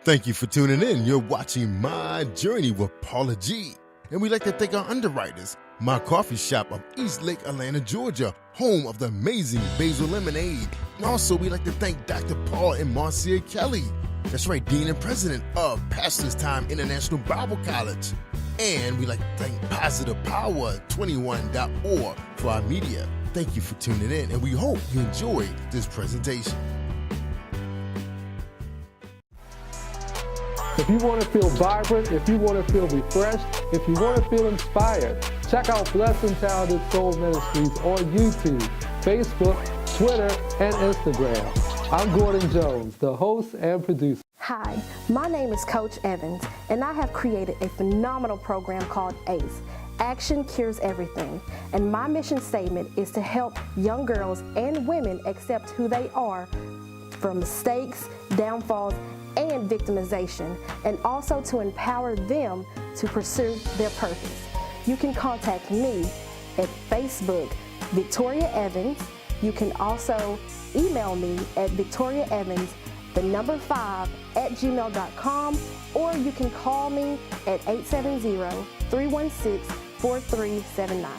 Thank you for tuning in. You're watching My Journey with Paula G. And we'd like to thank our underwriters, My Coffee Shop of East Lake, Atlanta, Georgia, home of the amazing basil lemonade. And also, we'd like to thank Dr. Paul and Marcia Kelly. That's right, Dean and President of Pastors Time International Bible College. And we'd like to thank PositivePower21.org for our media. Thank you for tuning in, and we hope you enjoyed this presentation. If you want to feel vibrant, if you want to feel refreshed, if you want to feel inspired, check out Blessed and Talented Soul Ministries on YouTube, Facebook, Twitter, and Instagram. I'm Gordon Jones, the host and producer. Hi, my name is Coach Evans, and I have created a phenomenal program called ACE, Action Cures Everything. And my mission statement is to help young girls and women accept who they are from mistakes, downfalls, and victimization, and also to empower them to pursue their purpose. You can contact me at Facebook, Victoria Evans. You can also email me at victoriaevans5@gmail.com, or you can call me at 870-316-4379.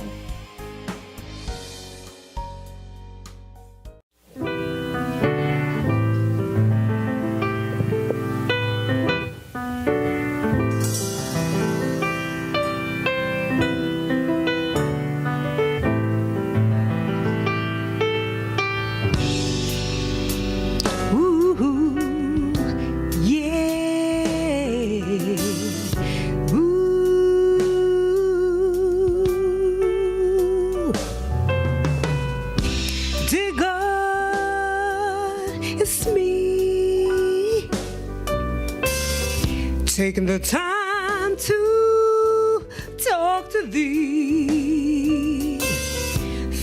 Taking the time to talk to thee.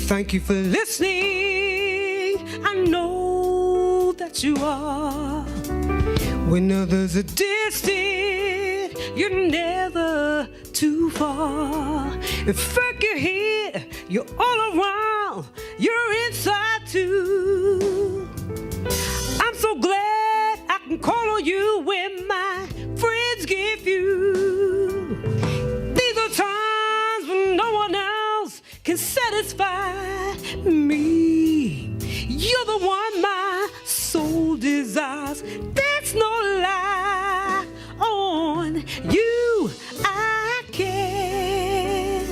Thank you for listening. I know that you are. When others are distant, you're never too far. In fact, you're here, you're all around, you're inside too. I'm so glad I can call on you when my friends give you. These are times when no one else can satisfy me. You're the one my soul desires. There's no lie. On you I can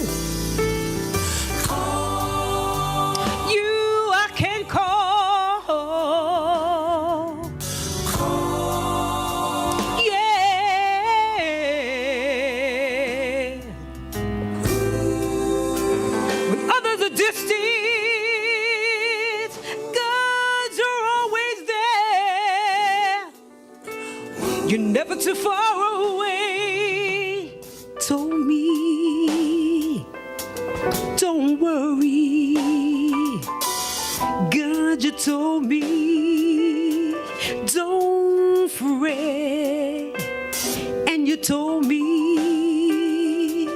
call. You I can call. You're never too far away. Told me, don't worry. God, you told me, don't fret. And you told me,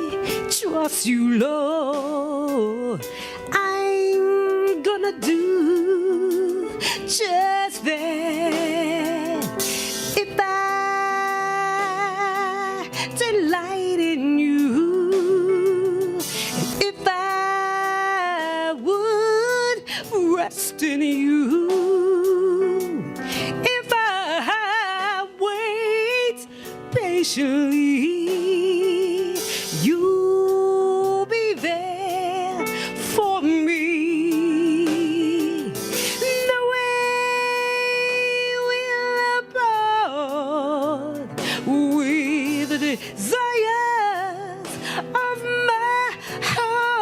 trust you, Lord. I'm gonna do just that. If I delight in you, if I would rest in you, if I wait patiently, you'll be there for me. The way we'll abide with the desires of my heart.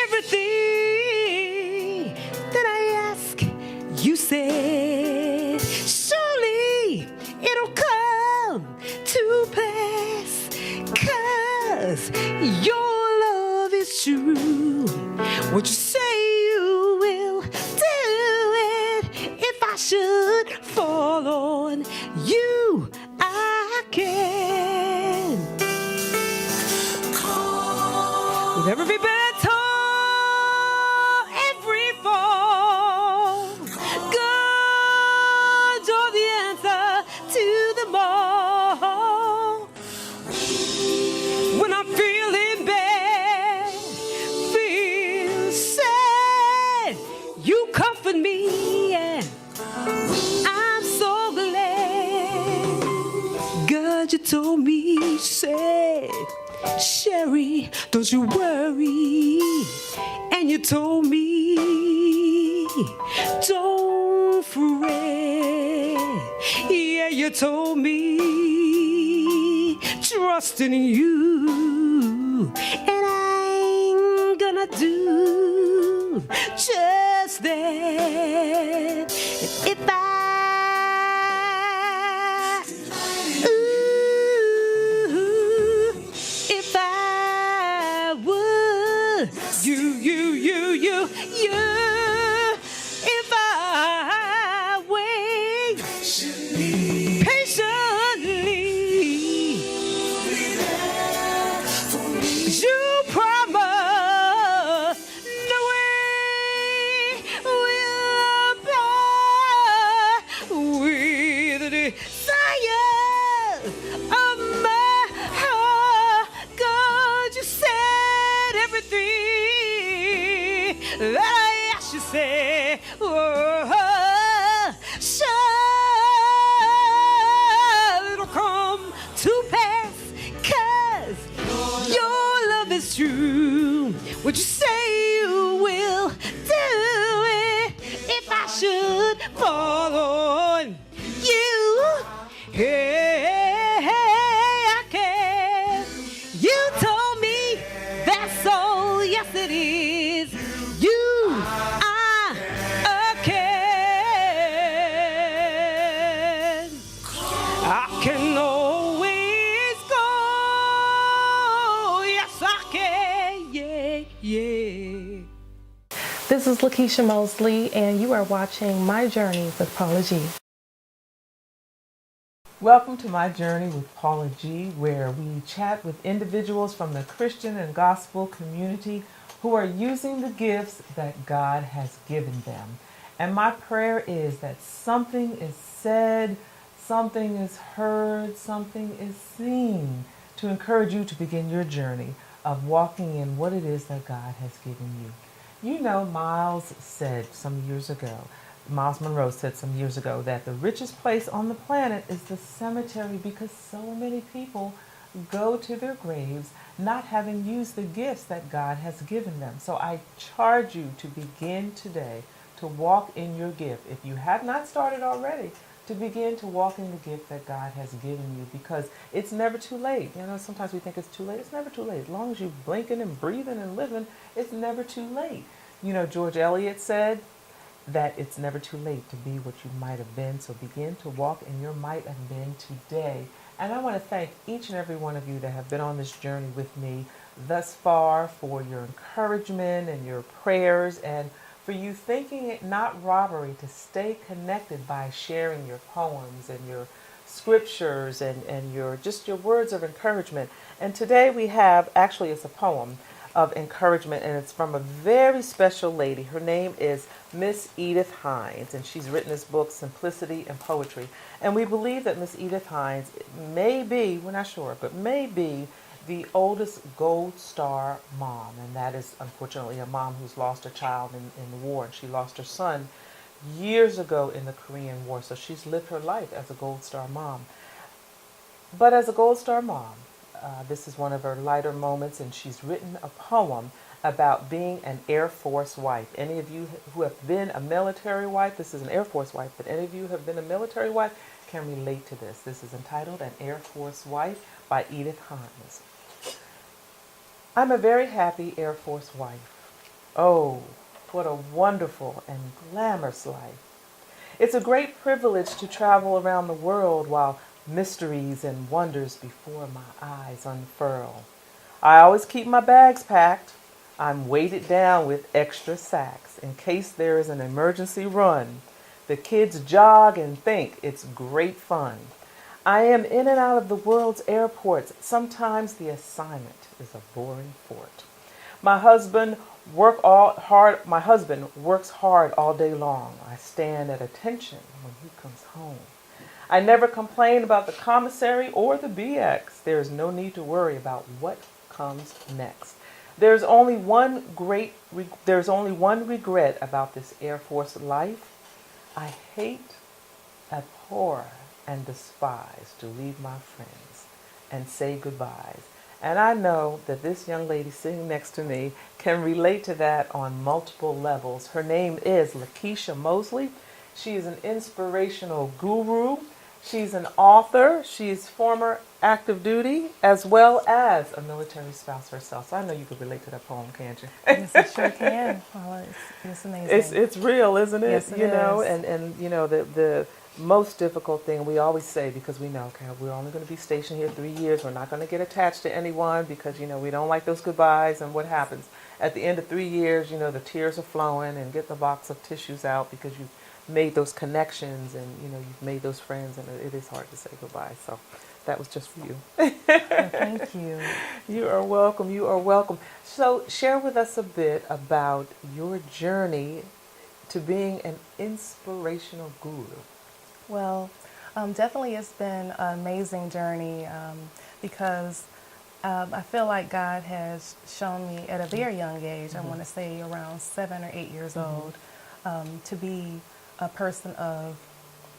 Everything that I ask, you said, surely it'll come to pass, 'cause your love is true. What you say you will do it. If I should fall on you, I can call. With every battle, every fall, God, you're the told me, said, Sherry, don't you worry. And you told me, don't fret. Yeah, you told me, trust in you. And I'm gonna do just that. And if if I would, you, if I wait patiently, you promise the way will apply with the desire of my heart. God, you said everything that I asked you to say. Oh, shall it'll come to pass, 'cause your love is true. Would you say you will do it if I should fall on you? Hey, I can. You told me that's all. Yes, it is. You, I can always go. Yes, I can. Yeah, yeah. This is Lakeisha Mosley, and you are watching My Journey with Paula G. Welcome to My Journey with Paula G, where we chat with individuals from the Christian and gospel community who are using the gifts that God has given them. And my prayer is that something is said, something is heard, something is seen to encourage you to begin your journey of walking in what it is that God has given you. You know, Miles Monroe said some years ago that the richest place on the planet is the cemetery, because so many people go to their graves not having used the gifts that God has given them. So I charge you to begin today to walk in your gift. If you have not started already, to begin to walk in the gift that God has given you, because it's never too late. You know, sometimes we think it's too late. It's never too late. As long as you're blinking and breathing and living, it's never too late. You know, George Eliot said that it's never too late to be what you might have been. So begin to walk in your might have been today. And I want to thank each and every one of you that have been on this journey with me thus far for your encouragement and your prayers, and for you thinking it not robbery to stay connected by sharing your poems and your scriptures and your words of encouragement. And today we have, actually it's a poem of encouragement, and it's from a very special lady. Her name is Miss Edith Hines, and she's written this book, Simplicity and Poetry. And we believe that Miss Edith Hines may be, we're not sure, but may be the oldest Gold Star mom. And that is unfortunately a mom who's lost a child in the war. And she lost her son years ago in the Korean War. So she's lived her life as a Gold Star mom. But as a Gold Star mom, this is one of her lighter moments, and she's written a poem about being an Air Force wife. Any of you who have been a military wife, this is an Air Force wife, but any of you who have been a military wife can relate to this. This is entitled An Air Force Wife by Edith Hines. I'm a very happy Air Force wife. Oh, what a wonderful and glamorous life. It's a great privilege to travel around the world while mysteries and wonders before my eyes unfurl. I always keep my bags packed. I'm weighted down with extra sacks in case there is an emergency run. The kids jog and think it's great fun. I am in and out of the world's airports. Sometimes the assignment is a boring fort. My husband works hard all day long. I stand at attention when he comes home. I never complain about the commissary or the BX. There is no need to worry about what comes next. There's only one regret about this Air Force life. I hate, abhor, and despise to leave my friends. and say goodbyes. And I know that this young lady sitting next to me can relate to that on multiple levels. Her name is Lakeisha Mosley. She is an inspirational guru. She's an author. She's former active duty as well as a military spouse herself. So I know you could relate to that poem, can't you? Yes, I sure can. Paula, it's amazing. It's real, isn't it? Yes, it you know, is. and you know the most difficult thing we always say, because we know, okay, we're only going to be stationed here 3 years. We're not going to get attached to anyone because we don't like those goodbyes. And what happens at the end of 3 years? The tears are flowing, and get the box of tissues out because you've made those connections and you've made those friends, and it is hard to say goodbye. So that was just for you. Well, thank you. You are welcome. You are welcome. So share with us a bit about your journey to being an inspirational guru. Well, definitely it's been an amazing journey because I feel like God has shown me at a very young age, I want to say around 7 or 8 years old, to be a person of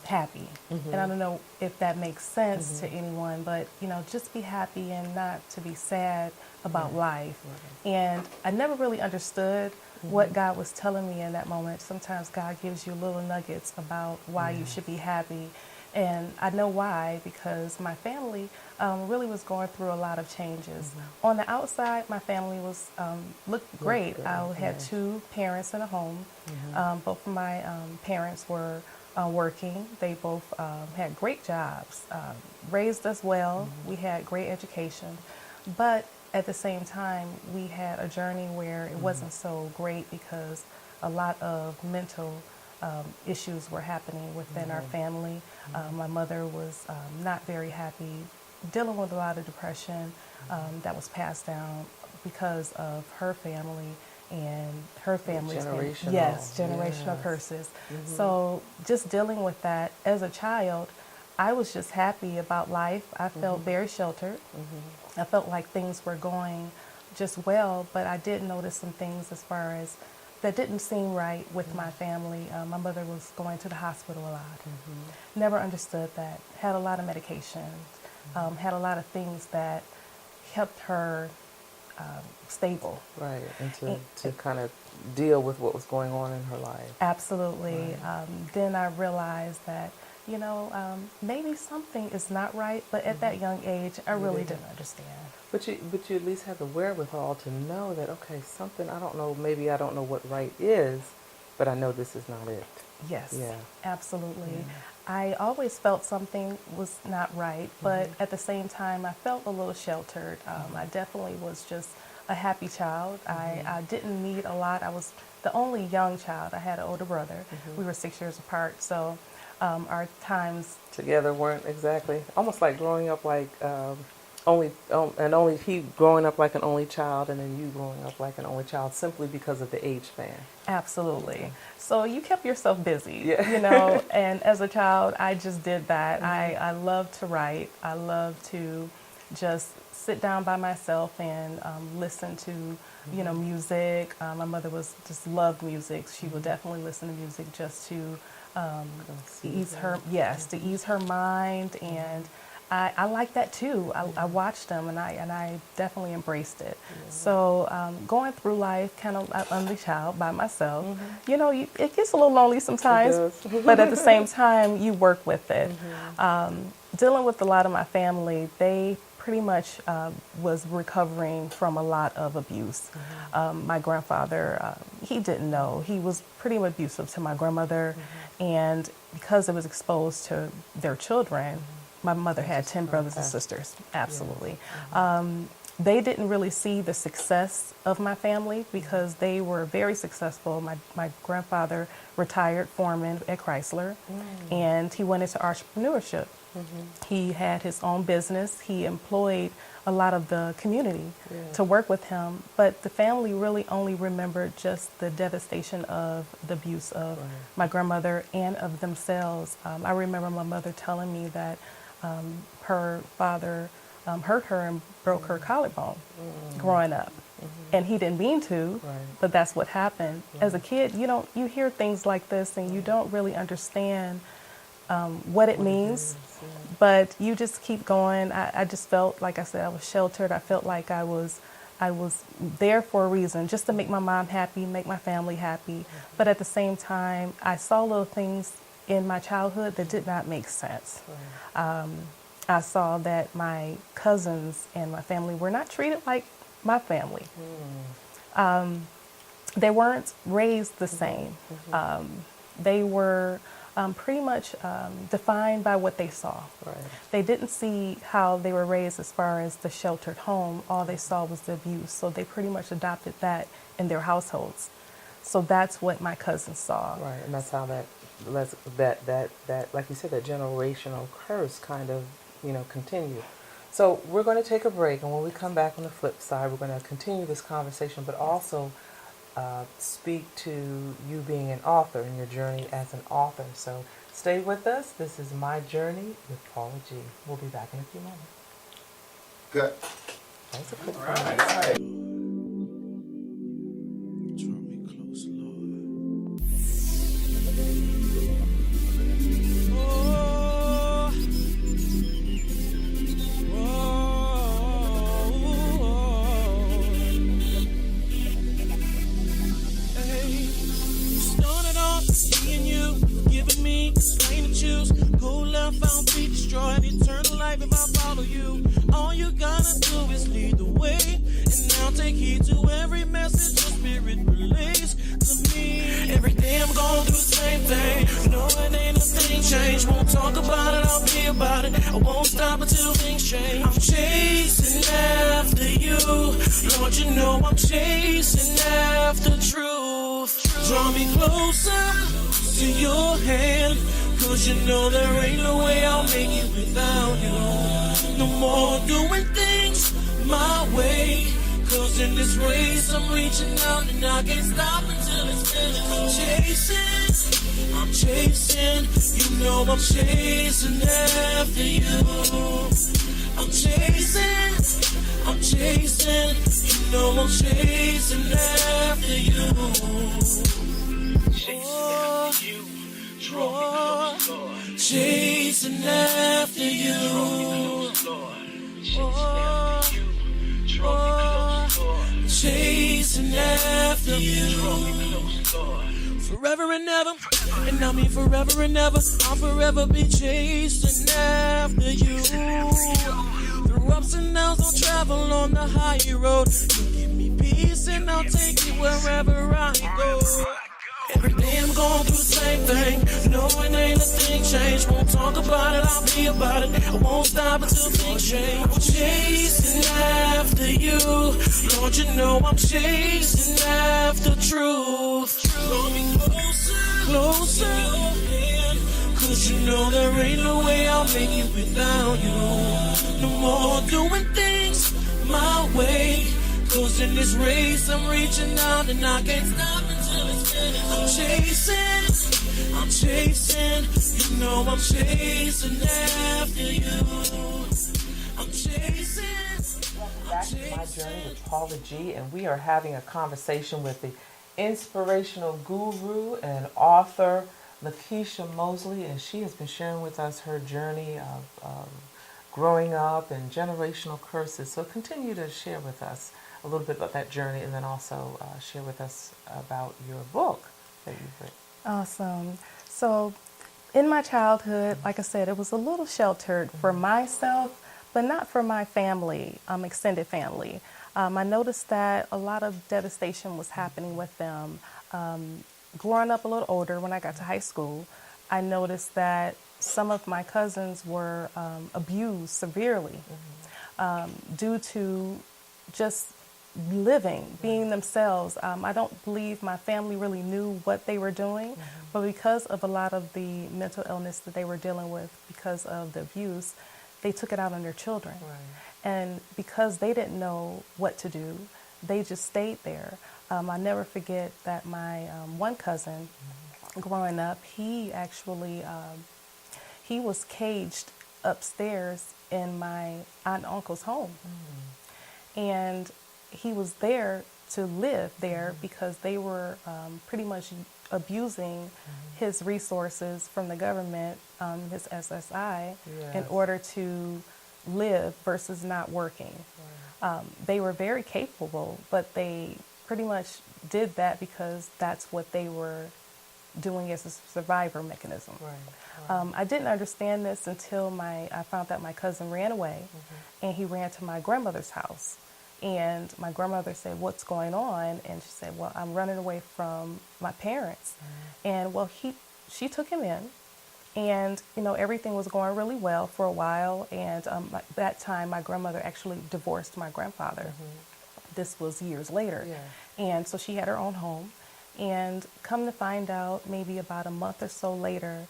happy. And I don't know if that makes sense to anyone, but just be happy and not to be sad about life. And I never really understood what God was telling me in that moment. Sometimes God gives you little nuggets about why you should be happy. And I know why, because my family really was going through a lot of changes. On the outside, my family was looked great. I had 2 parents in a home. Both of my parents were working. They both had great jobs, raised us well. We had great education. But at the same time, we had a journey where it wasn't so great because a lot of mental issues were happening within our family. My mother was not very happy, dealing with a lot of depression that was passed down because of her family and her family's generational. Yes, generational curses. So just dealing with that as a child, I was just happy about life. I felt very sheltered. I felt like things were going just well, but I did notice some things as far as that didn't seem right with my family. My mother was going to the hospital a lot. Never understood that. Had a lot of medications. Had a lot of things that kept her stable. Right, and to kind of deal with what was going on in her life. Absolutely. Then I realized that, maybe something is not right, but at that young age, I really didn't understand. But you at least had the wherewithal to know that, okay, something, I don't know, maybe I don't know what right is, but I know this is not it. Yes, Yeah. absolutely. I always felt something was not right, but at the same time, I felt a little sheltered. I definitely was just a happy child. I didn't need a lot. I was the only young child. I had an older brother. We were 6 years apart, so our times Together weren't exactly, almost like growing up like only he growing up like an only child, and then you growing up like an only child, simply because of the age span. Absolutely. So you kept yourself busy, Yeah. and as a child, I just did that. I love to write. I love to just sit down by myself and listen to, music. My mother just loved music. She would definitely listen to music just to ease her mind, and I like that too. I watched them, and I definitely embraced it. So going through life, kind of an only child by myself, it gets a little lonely sometimes, but at the same time, you work with it. Dealing with a lot of my family, they pretty much was recovering from a lot of abuse. My grandfather, he didn't know. He was pretty abusive to my grandmother, and because it was exposed to their children, my mother had 10 brothers and sisters, absolutely. They didn't really see the success of my family because they were very successful. My grandfather retired foreman at Chrysler, and he went into entrepreneurship. He had his own business. He employed a lot of the community to work with him, but the family really only remembered just the devastation of the abuse of my grandmother and of themselves. I remember my mother telling me that her father hurt her and broke her collarbone growing up. And he didn't mean to, but that's what happened. As a kid, you hear things like this and you don't really understand what it means. But you just keep going. I just felt, like I said, I was sheltered. I felt like I was there for a reason, just to make my mom happy, make my family happy. But at the same time, I saw little things in my childhood that did not make sense. I saw that my cousins and my family were not treated like my family. They weren't raised the same. They were pretty much defined by what they saw. Right. They didn't see how they were raised as far as the sheltered home. All they saw was the abuse. So they pretty much adopted that in their households. So that's what my cousins saw. Right, and that's how that like you said, that generational curse kind of, continued. So we're going to take a break, and when we come back on the flip side, we're going to continue this conversation, but also speak to you being an author and your journey as an author. So stay with us. This is My Journey with Paula G. We'll be back in a few moments. Good. That was a quick one. Right. Draw me close, Lord. Found be destroyed, eternal life if I follow you. All you gotta do is lead the way, and now take heed to every message your spirit relays to me. Every day I'm going through the same thing. No, it ain't a thing changed. Won't talk about it, I'll be about it. I won't stop until things change. I'm chasing after you, Lord, you know I'm chasing after truth. Draw me closer to your hand, 'cause you know there ain't no way I'll make it without you. No more doing things my way, 'cause in this race I'm reaching out and I can't stop until it's finished. I'm chasing, you know I'm chasing after you. I'm chasing, you know I'm chasing after you. Chasing after you. Chasing after you. Forever and ever, and I mean forever and ever, I'll forever be chasing after you. Through ups and downs, I'll travel on the high road. You give me peace and I'll take you wherever I go. Every day I'm going through the same thing. No, it ain't a thing changed. Won't talk about it, I'll be about it. I won't stop until things change. I'm chasing after you, Lord, you know I'm chasing after truth. Draw me closer, 'cause you know there ain't no way I'll make it without you. No more doing things my way, 'cause in this race I'm reaching out and I can't stop until it's finished. I'm chasing, you know I'm chasing after you. I'm chasing. Welcome back to My Journey with Paula G, and we are having a conversation with the inspirational guru and author Lakeisha Mosley, and she has been sharing with us her journey of growing up and generational curses. So continue to share with us a little bit about that journey, and then also share with us about your book that you've written. Awesome. So in my childhood, like I said, it was a little sheltered for myself, but not for my family, extended family. I noticed that a lot of devastation was happening with them. Growing up a little older, when I got to high school, I noticed that some of my cousins were abused severely due to just living, being themselves. I don't believe my family really knew what they were doing, but because of a lot of the mental illness that they were dealing with because of the abuse, they took it out on their children. Right. And because they didn't know what to do, they just stayed there. I never forget that my one cousin, growing up, he actually, he was caged upstairs in my aunt and uncle's home. And he was there to live there because they were pretty much abusing his resources from the government, his SSI, in Yes. order to live versus not working. They were very capable, but they pretty much did that because that's what they were doing as a survivor mechanism. I didn't understand this until I found out my cousin ran away, and he ran to my grandmother's house. And my grandmother said, "What's going on?" And she said, "Well, I'm running away from my parents." And well, she took him in, and everything was going really well for a while. And that time, my grandmother actually divorced my grandfather. This was years later. And so she had her own home. And come to find out, maybe about a month or so later,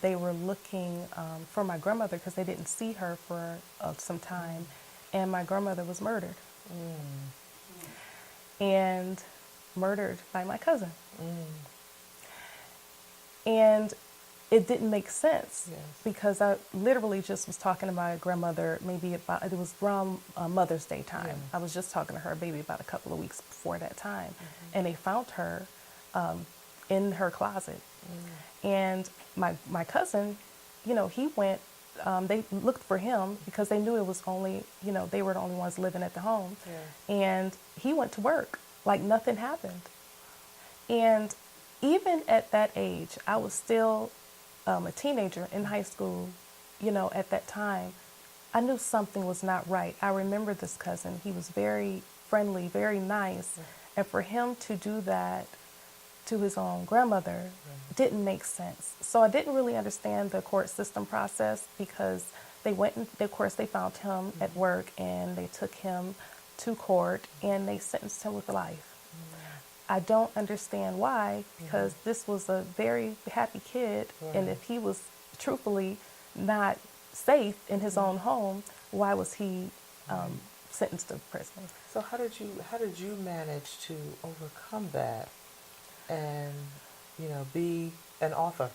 they were looking for my grandmother because they didn't see her for some time. And my grandmother was murdered. And murdered by my cousin. And it didn't make sense because I literally just was talking to my grandmother it was around Mother's Day time. I was just talking to her maybe about a couple of weeks before that time. And they found her in her closet. And my cousin, he went, they looked for him because they knew it was only, they were the only ones living at the home. And he went to work like nothing happened. And even at that age, I was still a teenager in high school, at that time. I knew something was not right. I remember this cousin. He was very friendly, very nice. And for him to do that to his own grandmother didn't make sense. So I didn't really understand the court system process because they went and, of course, they found him at work and they took him to court and they sentenced him with life. I don't understand why, because this was a very happy kid, and if he was truthfully not safe in his own home, why was he sentenced to prison? So how did you manage to overcome that and be an author,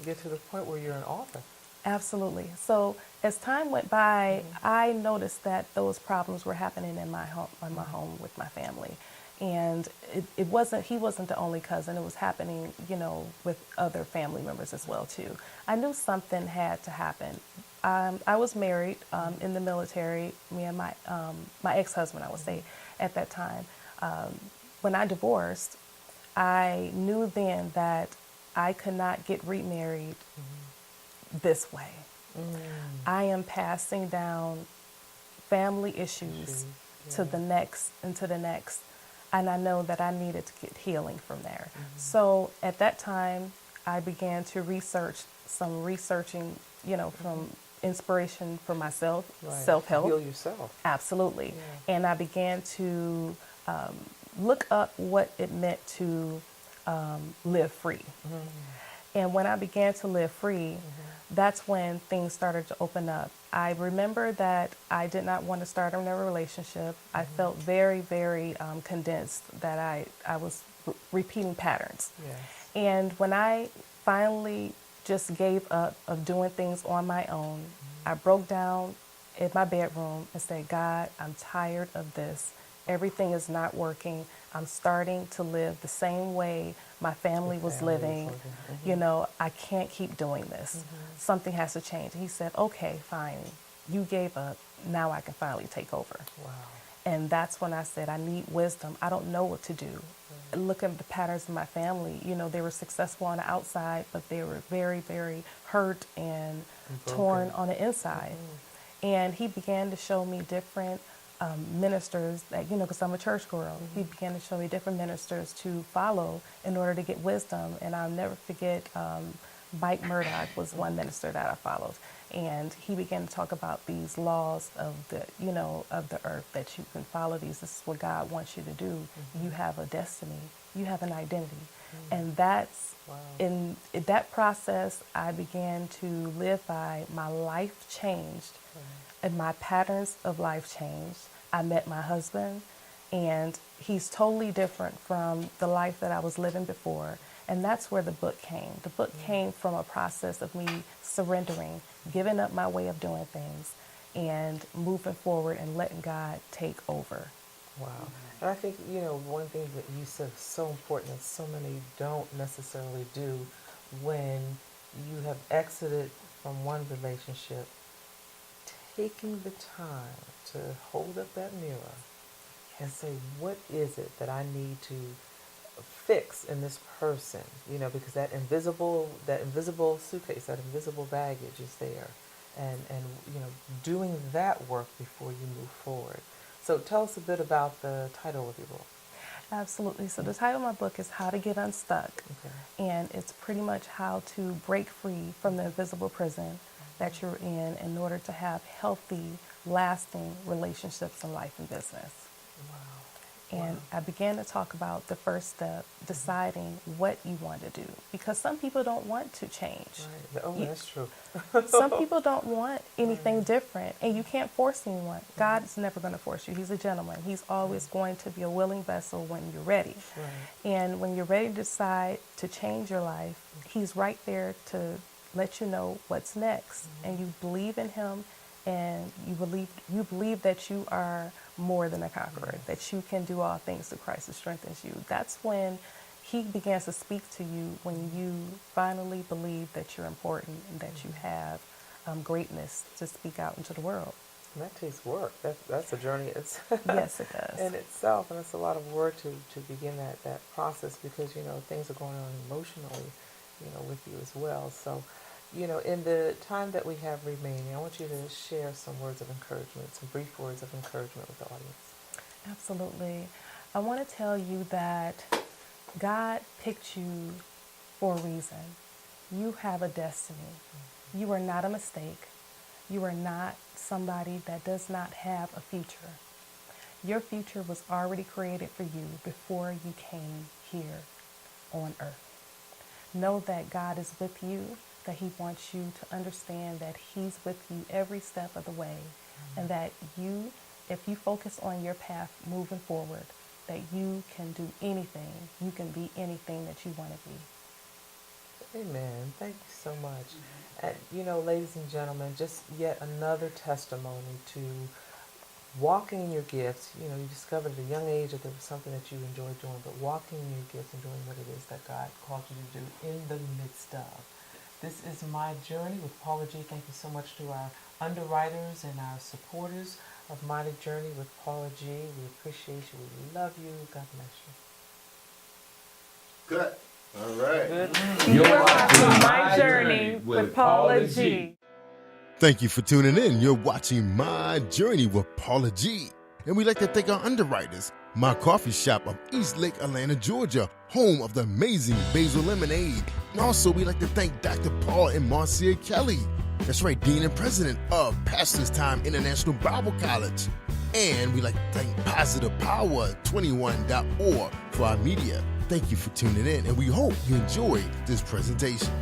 get to the point where you're an author? Absolutely. So as time went by, I noticed that those problems were happening in my home with my family. And he wasn't the only cousin. It was happening, with other family members as well, too. I knew something had to happen. I was married in the military, me and my ex-husband, I would say, at that time. When I divorced, I knew then that I could not get remarried this way. I am passing down family issues to the next and to the next. And I know that I needed to get healing from there. So at that time, I began to researching, from inspiration for myself, self-help. Heal yourself. Absolutely. And I began to look up what it meant to live free. And when I began to live free, that's when things started to open up. I remember that I did not want to start a relationship. I felt very, very condensed that I was repeating patterns. And when I finally just gave up of doing things on my own, I broke down in my bedroom and said, "God, I'm tired of this. Everything is not working. I'm starting to live the same way my family was living. I can't keep doing this. Something has to change." And he said, "Okay, fine. You gave up. Now I can finally take over." And that's when I said, I need wisdom. I don't know what to do. Look at the patterns in my family. They were successful on the outside, but they were very, very hurt and torn on the inside. And he began to show me different ministers that, because I'm a church girl. He began to show me different ministers to follow in order to get wisdom. And I'll never forget, Mike Murdoch was one minister that I followed. And he began to talk about these laws of the, of the earth, that you can follow these. This is what God wants you to do. You have a destiny. You have an identity. And that's, in that process, I began to live by. My life changed. And my patterns of life changed. I met my husband, and he's totally different from the life that I was living before. And that's where the book came. The book came from a process of me surrendering, giving up my way of doing things, and moving forward and letting God take over. Wow. And I think, one thing that you said is so important that so many don't necessarily do when you have exited from one relationship, taking the time to hold up that mirror and say, what is it that I need to fix in this person? Because that invisible suitcase, that invisible baggage is there. And doing that work before you move forward. So tell us a bit about the title of your book. Absolutely. So the title of my book is How to Get Unstuck. Okay. And it's pretty much how to break free from the invisible prison that you're in order to have healthy, lasting relationships in life and business. Wow. And I began to talk about the first step, deciding what you want to do. Because some people don't want to change. Right. Oh, that's true. Some people don't want anything different, and you can't force anyone. God is never going to force you. He's a gentleman. He's always going to be a willing vessel when you're ready. Right. And when you're ready to decide to change your life, He's right there to let you know what's next. And you believe in Him, and you believe that you are more than a conqueror, that you can do all things through Christ who strengthens you. That's when He begins to speak to you, when you finally believe that you're important and that you have greatness to speak out into the world. And that takes work. That's a journey. Yes, it does. In itself, and it's a lot of work to begin that process because, things are going on emotionally, with you as well. So, in the time that we have remaining, I want you to share some words of encouragement, some brief words of encouragement with the audience. Absolutely. I want to tell you that God picked you for a reason. You have a destiny. You are not a mistake. You are not somebody that does not have a future. Your future was already created for you before you came here on earth. Know that God is with you, that He wants you to understand that He's with you every step of the way, and that if you focus on your path moving forward, that you can do anything, you can be anything that you want to be. Amen. Thank you so much. And, ladies and gentlemen, just yet another testimony to walking in your gifts. You discovered at a young age that there was something that you enjoyed doing, but walking in your gifts and doing what it is that God called you to do in the midst of. This is My Journey with Paula G. Thank you so much to our underwriters and our supporters of My Journey with Paula G. We appreciate you. We love you. God bless you. Cut. All right. Good. You're watching My Journey with Paula G. Thank you for tuning in. You're watching My Journey with Paula G. And we'd like to thank our underwriters, My Coffee Shop of East Lake, Atlanta, Georgia, home of the amazing basil lemonade. And also, we'd like to thank Dr. Paul and Marcia Kelly. That's right, Dean and President of Pastors Time International Bible College. And we'd like to thank PositivePower21.org for our media. Thank you for tuning in, and we hope you enjoyed this presentation.